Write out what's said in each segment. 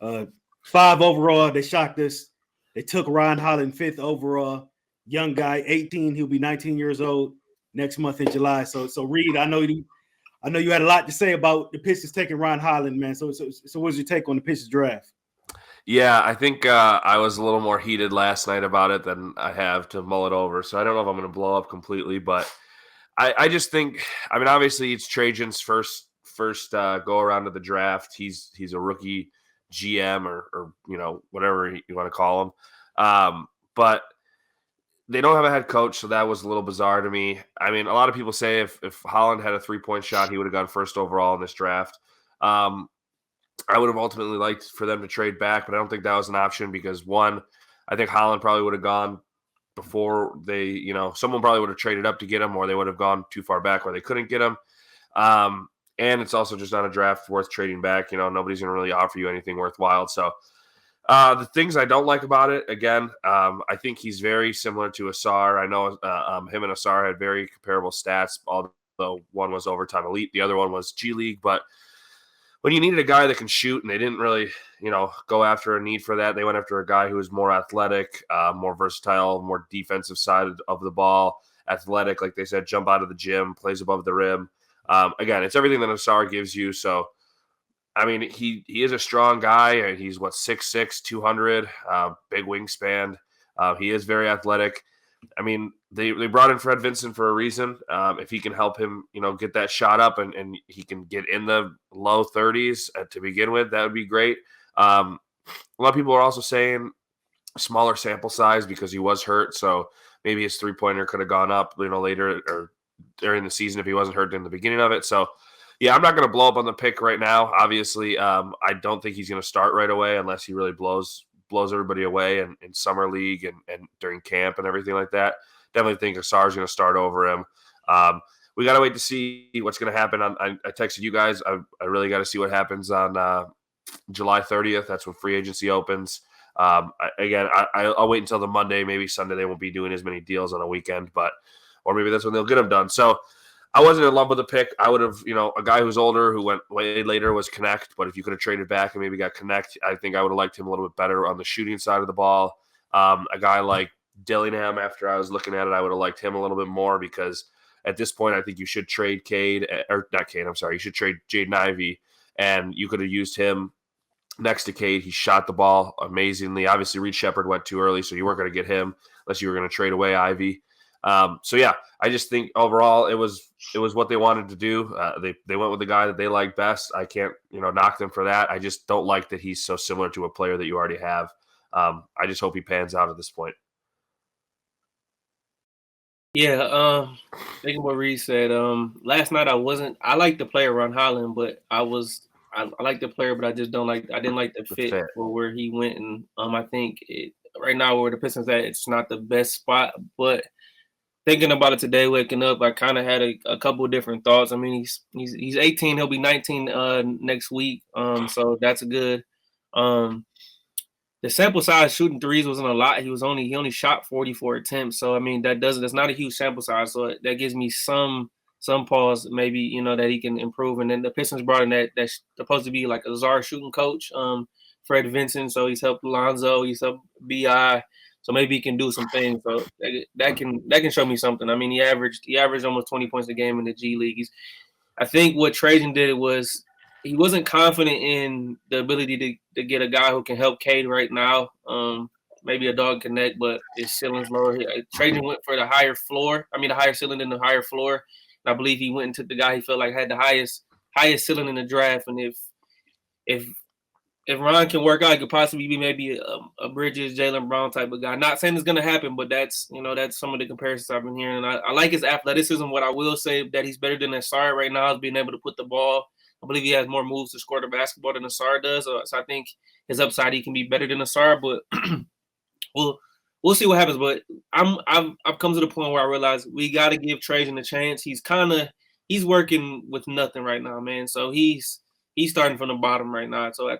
Uh, 5 overall, they shocked us. They took Ron Holland 5th overall. Young guy, 18. He'll be 19 years old next month in July. So Reed, I know you had a lot to say about the Pistons taking Ron Holland, man. So what's your take on the Pistons draft? Yeah, I think I was a little more heated last night about it than I have to mull it over. So I don't know if I'm going to blow up completely, but I just think, I mean, obviously it's Trajan's first go around to the draft. He's a rookie GM or whatever you want to call him. But they don't have a head coach, so that was a little bizarre to me. I mean, a lot of people say if Holland had a 3-point shot, he would have gone first overall in this draft. I would have ultimately liked for them to trade back, but I don't think that was an option because, one, I think Holland probably would have gone before they, someone probably would have traded up to get him, or they would have gone too far back where they couldn't get him. And it's also just not a draft worth trading back. Nobody's going to really offer you anything worthwhile. So the things I don't like about it, again, I think he's very similar to Asar. I know him and Asar had very comparable stats, although one was overtime elite, the other one was G League. But when you needed a guy that can shoot, and they didn't really, go after a need for that, they went after a guy who was more athletic, more versatile, more defensive side of the ball, athletic, like they said, jump out of the gym, plays above the rim. Again, it's everything that Asar gives you. So, I mean, he is a strong guy. He's 6'6", 200, big wingspan. He is very athletic. I mean, they brought in Fred Vincent for a reason. If he can help him, get that shot up and he can get in the low 30s to begin with, that would be great. A lot of people are also saying smaller sample size because he was hurt. So maybe his 3-pointer could have gone up, later or during the season if he wasn't hurt in the beginning of it. So, yeah, I'm not going to blow up on the pick right now. Obviously, I don't think he's going to start right away unless he really blows everybody away in summer league and during camp and everything like that. Definitely think Asar's going to start over him. We got to wait to see what's going to happen. I texted you guys. I really got to see what happens on July 30th. That's when free agency opens. I'll wait until the Monday, maybe Sunday. They won't be doing as many deals on a weekend, or maybe that's when they'll get them done. So I wasn't in love with the pick. I would have, a guy who's older who went way later was Connect, but if you could have traded back and maybe got Connect, I think I would have liked him a little bit better on the shooting side of the ball. A guy like Dillingham, after I was looking at it, I would have liked him a little bit more because at this point, I think you should trade you should trade Jaden Ivey, and you could have used him next to Cade. He shot the ball amazingly. Obviously, Reed Shepard went too early, so you weren't going to get him unless you were going to trade away Ivy. I just think overall it was what they wanted to do. They went with the guy that they like best. I can't knock them for that. I just don't like that he's so similar to a player that you already have. I just hope he pans out at this point. Yeah, thinking what Reed said. Last night I liked the player Ron Holland, but I like the player, but I didn't like the fit for where he went, and I think right now where the Pistons at, it's not the best spot, but thinking about it today, waking up, I kind of had a couple of different thoughts. I mean, he's 18. He'll be 19 next week. So that's good. The sample size shooting threes wasn't a lot. He only shot 44 attempts. So I mean, that's not a huge sample size. So that gives me some pause, maybe that he can improve. And then the Pistons brought in that's supposed to be like a czar shooting coach, Fred Vincent. So he's helped Lonzo. He's helped Bi. So maybe he can do some things. So that can show me something. I mean, he averaged almost 20 points a game in the G League. I think what Trajan did was he wasn't confident in the ability to get a guy who can help Cade right now. Maybe a dog connect, but his ceiling's lower. Trajan went for the higher floor. I mean, the higher ceiling than the higher floor. And I believe he went and took the guy he felt like had the highest ceiling in the draft. And if Ron can work out, he could possibly be maybe a Bridges, Jaylen Brown type of guy. Not saying it's going to happen, but that's some of the comparisons I've been hearing. And I like his athleticism. What I will say that he's better than Asar right now is being able to put the ball. I believe he has more moves to score the basketball than Asar does. So I think his upside, he can be better than Asar. But we'll see what happens. But I've come to the point where I realize we got to give Trajan a chance. He's working with nothing right now, man. So he's starting from the bottom right now. So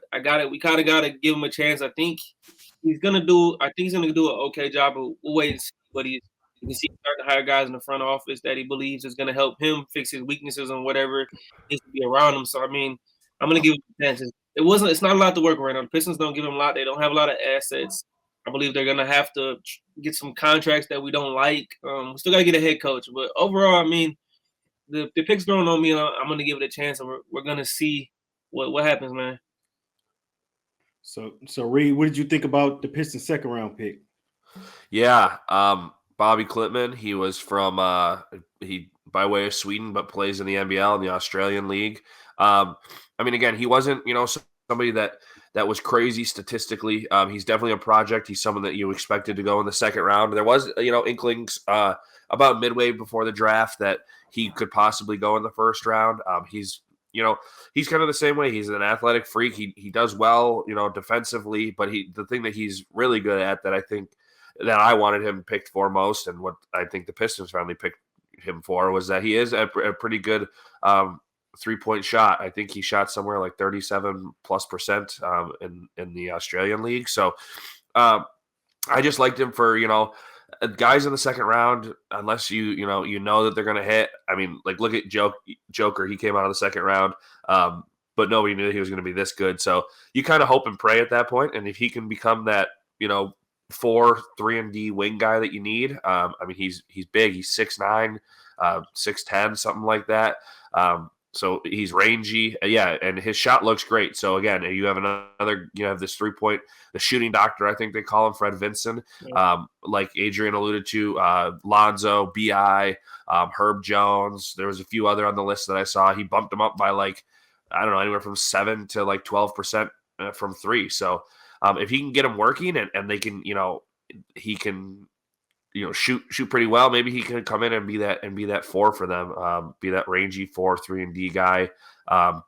we kind of got to give him a chance. I think he's going to do an okay job. But we'll wait and see what you can see him starting to hire guys in the front office that he believes is going to help him fix his weaknesses and whatever needs to be around him. So, I mean, I'm going to give him a chance. It's not a lot to work right now. The Pistons don't give them a lot. They don't have a lot of assets. I believe they're gonna have to get some contracts that we don't like. We still gotta get a head coach, but overall, I mean, the pick's growing on me, and I'm gonna give it a chance, and we're gonna see what happens, man. So Reed, what did you think about the Pistons' second round pick? Yeah, Bobby Klitman. He was from he by way of Sweden, but plays in the NBL in the Australian League. I mean, again, he wasn't somebody that was crazy statistically. He's definitely a project. He's someone that you expected to go in the second round. There was inklings about midway before the draft that he could possibly go in the first round. He's kind of the same way. He's an athletic freak. He does well, defensively, but the thing that he's really good at that I think that I wanted him picked for most, and what I think the Pistons finally picked him for, was that he is a pretty good 3-point shot. I think he shot somewhere like 37+% in the Australian League. So I just liked him for guys in the second round, unless you know that they're going to hit. I mean, like, look at Joker. He came out of the second round, but nobody knew he was going to be this good. So you kind of hope and pray at that point, and if he can become that 4 3-and-D wing guy that you need. I mean, he's big. He's 6'9", 6'10", something like that. So he's rangy. Yeah, and his shot looks great. So again, you have this 3-point, the shooting doctor, I think they call him, Fred Vinson. Like Adrian alluded to, Lonzo, B.I., Herb Jones. There was a few other on the list that I saw. He bumped them up by anywhere from 7 to 12% from 3. So if he can get him working and they can, he can, shoot pretty well, maybe he can come in and be that 4 for them, be that rangy 4 3-and-D guy.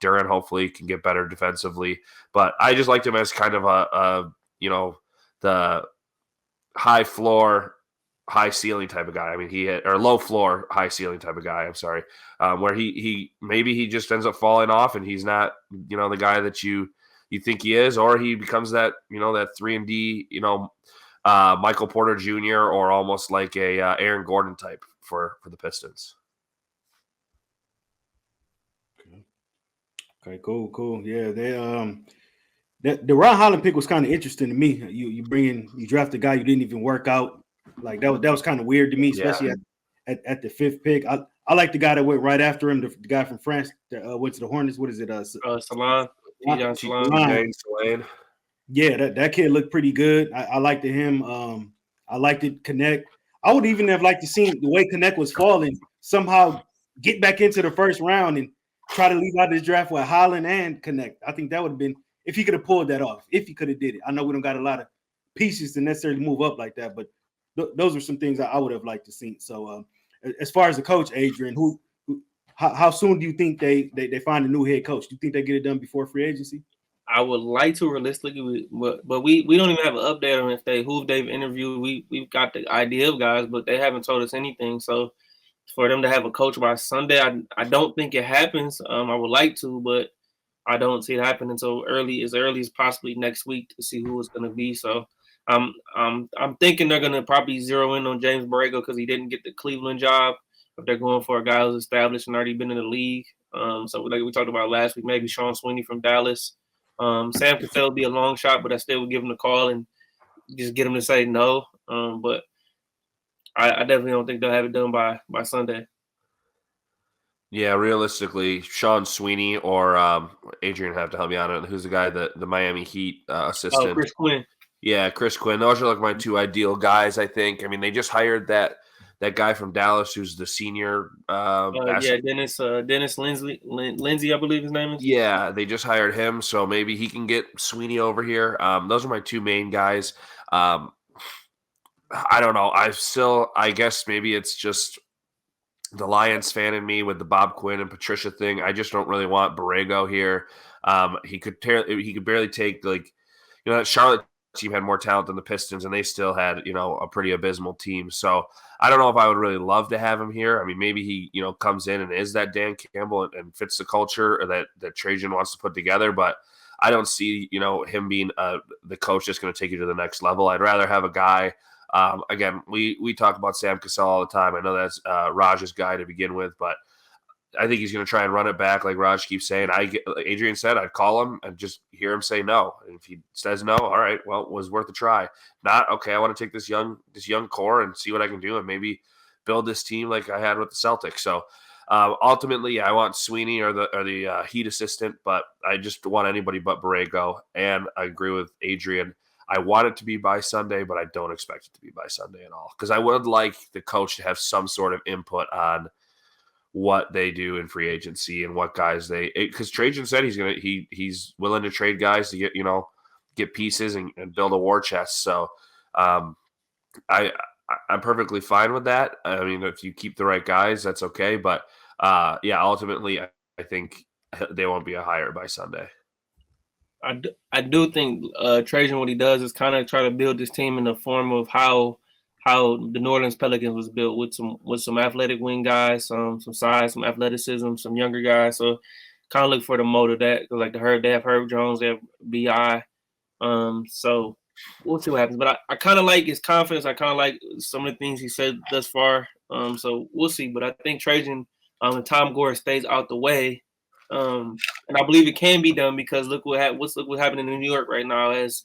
Duran hopefully can get better defensively, but I just liked him as kind of the high floor, high ceiling type of guy. I mean, or low floor, high ceiling type of guy. I'm sorry, where he maybe he just ends up falling off and he's not, the guy that you think he is, or he becomes that, that 3-and-D, Michael Porter Jr. or almost like a Aaron Gordon type for the Pistons. Okay, cool. Yeah, the Ron Holland pick was kind of interesting to me. You draft a guy you didn't even work out. Like that was kind of weird to me, especially at the 5th pick. I like the guy that went right after him, the guy from France that went to the Hornets. What is it? Salon. Yeah, that kid looked pretty good. I liked him. I liked it. Connect. I would even have liked to see the way Connect was falling, somehow get back into the first round and try to leave out this draft with Holland and Connect. I think that would have been, if he could have pulled that off, if he could have did it. I know we don't got a lot of pieces to necessarily move up like that, but those are some things I would have liked to see. So as far as the coach, Adrian, how soon do you think they find a new head coach? Do you think they get it done before free agency? I would like to realistically, but we don't even have an update on who they've interviewed. We've got the idea of guys, but they haven't told us anything. So for them to have a coach by Sunday, I don't think it happens. I would like to, but I don't see it happen until as early as possibly next week to see who it's going to be. So I'm thinking they're going to probably zero in on James Borrego because he didn't get the Cleveland job. If they're going for a guy who's established and already been in the league, so like we talked about last week, maybe Sean Sweeney from Dallas. Sam Cassell would be a long shot, but I still would give him a call and just get him to say no. But I definitely don't think they'll have it done by Sunday. Yeah, realistically, Sean Sweeney or Adrian have to help me on it. Who's the guy that the Miami Heat assistant? Oh, Chris Quinn. Yeah, Chris Quinn. Those are like my 2 ideal guys, I think. I mean, they just hired that guy from Dallas who's the senior. Dennis Lindsay, I believe his name is. Yeah, they just hired him, so maybe he can get Sweeney over here. Those are my 2 main guys. I don't know. I guess maybe it's just the Lions fan in me with the Bob Quinn and Patricia thing. I just don't really want Borrego here. He could barely take that Charlotte team had more talent than the Pistons, and they still had a pretty abysmal team. So I don't know if I would really love to have him here. I mean, maybe he comes in and is that Dan Campbell and fits the culture that Trajan wants to put together, but I don't see him being the coach that's going to take you to the next level. I'd rather have a guy. Again, we talk about Sam Cassell all the time. I know that's Raj's guy to begin with, but I think he's going to try and run it back, like Raj keeps saying. Adrian said, I'd call him and just hear him say no. And if he says no, all right, well, it was worth a try. Not okay. I want to take this young core and see what I can do, and maybe build this team like I had with the Celtics. So ultimately, I want Sweeney or the Heat assistant, but I just want anybody but Borrego. And I agree with Adrian. I want it to be by Sunday, but I don't expect it to be by Sunday at all, because I would like the coach to have some sort of input on what they do in free agency and what guys because Trajan said he's willing to trade guys to get pieces and build a war chest. So I'm perfectly fine with that. I mean, if you keep the right guys, that's okay. But ultimately, I think they won't be a hire by Sunday. I do think Trajan, what he does is kind of try to build this team in the form of how the New Orleans Pelicans was built, with some athletic wing guys, some size, some athleticism, some younger guys. So kind of look for the mold of that. Like they have Herb Jones, they have BI. So we'll see what happens. But I kind of like his confidence. I kind of like some of the things he said thus far. So we'll see. But I think Trajan, and Tom Gore stays out the way. And I believe it can be done, because look what's happening in New York right now as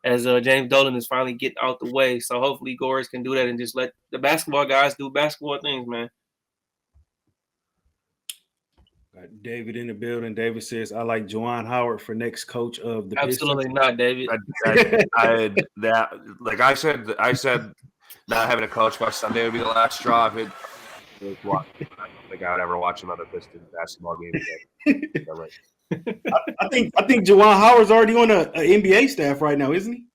James Dolan is finally getting out the way. So hopefully Gores can do that and just let the basketball guys do basketball things, man. Got David in the building. David says, I like Juwan Howard for next coach of the Absolutely Pistons. not, David. I said not having a coach by Sunday would be the last straw. I don't think I would ever watch another Pistons basketball game again. I think Juwan Howard's already on a NBA staff right now, isn't he?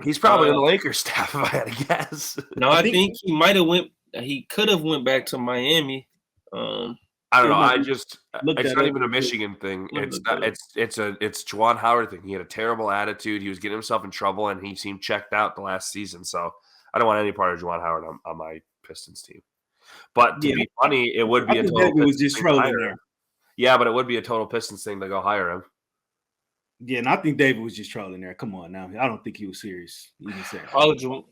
He's probably on the Lakers staff, if I had to guess. No, I think he might have he could have went back to Miami. I don't know. It's not even a Michigan thing. It's Juwan Howard thing. He had a terrible attitude. He was getting himself in trouble, and he seemed checked out the last season. So I don't want any part of Juwan Howard on my Pistons team. But to be funny, it would be a total Pistons thing to hire him. Yeah, but it would be a total Pistons thing to go hire him. Yeah, and I think David was just trolling there. Come on now. I don't think he was serious. Juwan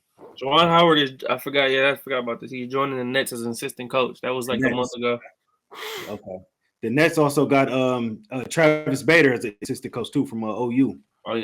Howard is – I forgot about this. He's joining the Nets as an assistant coach. That was like a month ago. Okay. The Nets also got Travis Bader as an assistant coach too from OU.